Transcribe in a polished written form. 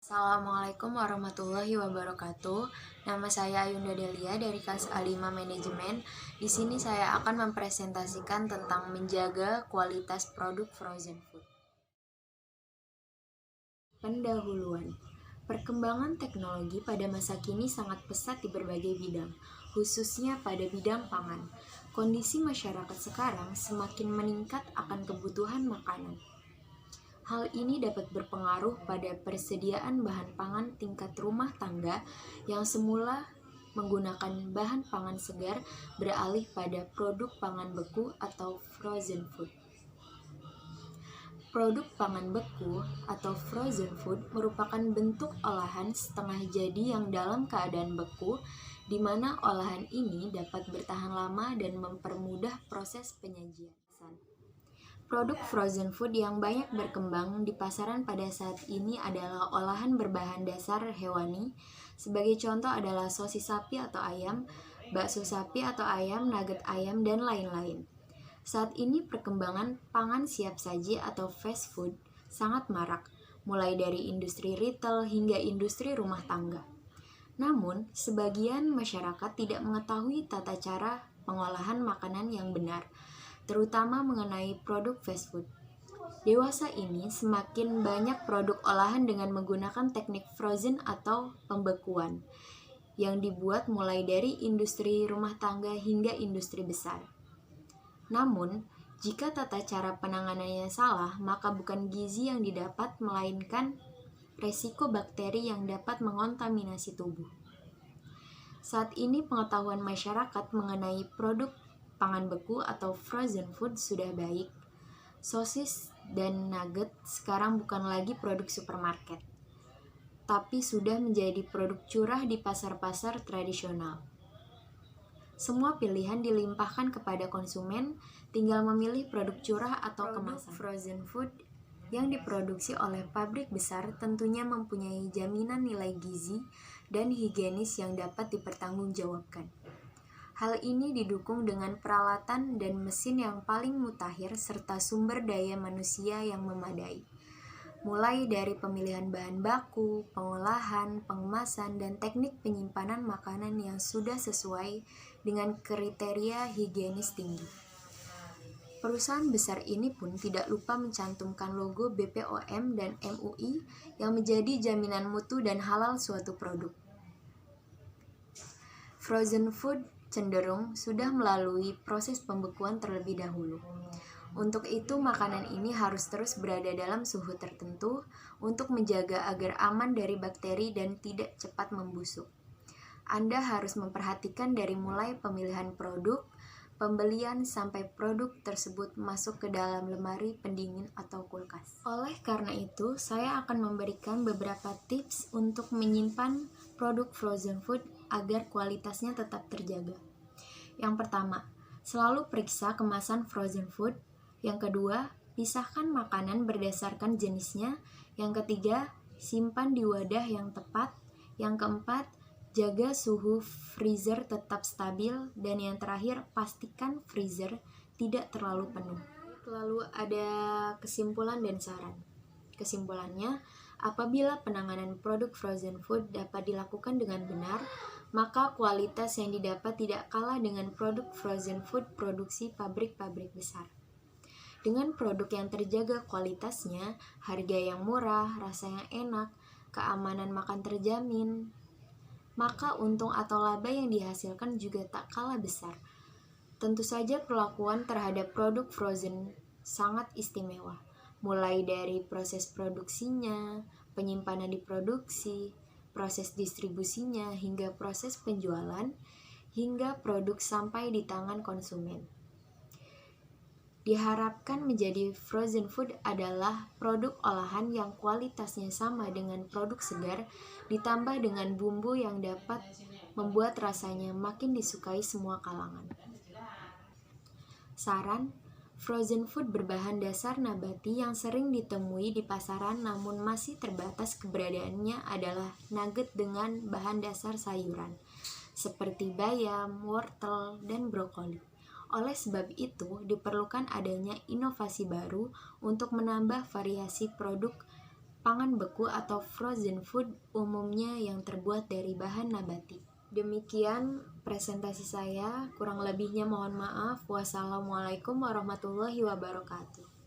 Assalamualaikum warahmatullahi wabarakatuh. Nama saya Ayunda Delia dari kelas A5 Manajemen. Di sini saya akan mempresentasikan tentang menjaga kualitas produk frozen food. Pendahuluan. Perkembangan teknologi pada masa kini sangat pesat di berbagai bidang, khususnya pada bidang pangan. Kondisi masyarakat sekarang semakin meningkat akan kebutuhan makanan. Hal ini dapat berpengaruh pada persediaan bahan pangan tingkat rumah tangga yang semula menggunakan bahan pangan segar beralih pada produk pangan beku atau frozen food. Produk pangan beku atau frozen food merupakan bentuk olahan setengah jadi yang dalam keadaan beku, di mana olahan ini dapat bertahan lama dan mempermudah proses penyajian. Produk frozen food yang banyak berkembang di pasaran pada saat ini adalah olahan berbahan dasar hewani. Sebagai contoh adalah sosis sapi atau ayam, bakso sapi atau ayam, nugget ayam, dan lain-lain. Saat ini perkembangan pangan siap saji atau fast food sangat marak, mulai dari industri retail hingga industri rumah tangga. Namun, sebagian masyarakat tidak mengetahui tata cara pengolahan makanan yang benar, terutama mengenai produk fast food. Dewasa ini semakin banyak produk olahan dengan menggunakan teknik frozen atau pembekuan yang dibuat mulai dari industri rumah tangga hingga industri besar. Namun, jika tata cara penanganannya salah, maka bukan gizi yang didapat, melainkan resiko bakteri yang dapat mengontaminasi tubuh. Saat ini pengetahuan masyarakat mengenai produk pangan beku atau frozen food sudah baik. Sosis dan nugget sekarang bukan lagi produk supermarket, tapi sudah menjadi produk curah di pasar-pasar tradisional. Semua pilihan dilimpahkan kepada konsumen, tinggal memilih produk curah atau kemasan. Frozen food yang diproduksi oleh pabrik besar tentunya mempunyai jaminan nilai gizi dan higienis yang dapat dipertanggungjawabkan. Hal ini didukung dengan peralatan dan mesin yang paling mutakhir serta sumber daya manusia yang memadai. Mulai dari pemilihan bahan baku, pengolahan, pengemasan, dan teknik penyimpanan makanan yang sudah sesuai dengan kriteria higienis tinggi. Perusahaan besar ini pun tidak lupa mencantumkan logo BPOM dan MUI yang menjadi jaminan mutu dan halal suatu produk. Frozen food cenderung sudah melalui proses pembekuan terlebih dahulu. Untuk itu, makanan ini harus terus berada dalam suhu tertentu untuk menjaga agar aman dari bakteri dan tidak cepat membusuk. Anda harus memperhatikan dari mulai pemilihan produk, pembelian sampai produk tersebut masuk ke dalam lemari pendingin atau kulkas. Oleh karena itu, saya akan memberikan beberapa tips untuk menyimpan produk frozen food agar kualitasnya tetap terjaga. Yang pertama, selalu periksa kemasan frozen food. Yang kedua, pisahkan makanan berdasarkan jenisnya. Yang ketiga, simpan di wadah yang tepat. Yang keempat, jaga suhu freezer tetap stabil. Dan yang terakhir, pastikan freezer tidak terlalu penuh. Lalu ada kesimpulan dan saran. Kesimpulannya, apabila penanganan produk frozen food dapat dilakukan dengan benar, maka kualitas yang didapat tidak kalah dengan produk frozen food produksi pabrik-pabrik besar. Dengan produk yang terjaga kualitasnya, harga yang murah, rasa yang enak, keamanan makan terjamin, maka untung atau laba yang dihasilkan juga tak kalah besar. Tentu saja perlakuan terhadap produk frozen sangat istimewa, mulai dari proses produksinya, penyimpanan di produksi, proses distribusinya, hingga proses penjualan, hingga produk sampai di tangan konsumen. Diharapkan menjadi frozen food adalah produk olahan yang kualitasnya sama dengan produk segar, ditambah dengan bumbu yang dapat membuat rasanya makin disukai semua kalangan. Saran, frozen food berbahan dasar nabati yang sering ditemui di pasaran namun masih terbatas keberadaannya adalah nugget dengan bahan dasar sayuran, seperti bayam, wortel, dan brokoli. Oleh sebab itu, diperlukan adanya inovasi baru untuk menambah variasi produk Pangan beku atau frozen food umumnya yang terbuat dari bahan nabati. Demikian presentasi saya, kurang lebihnya mohon maaf. Wassalamualaikum warahmatullahi wabarakatuh.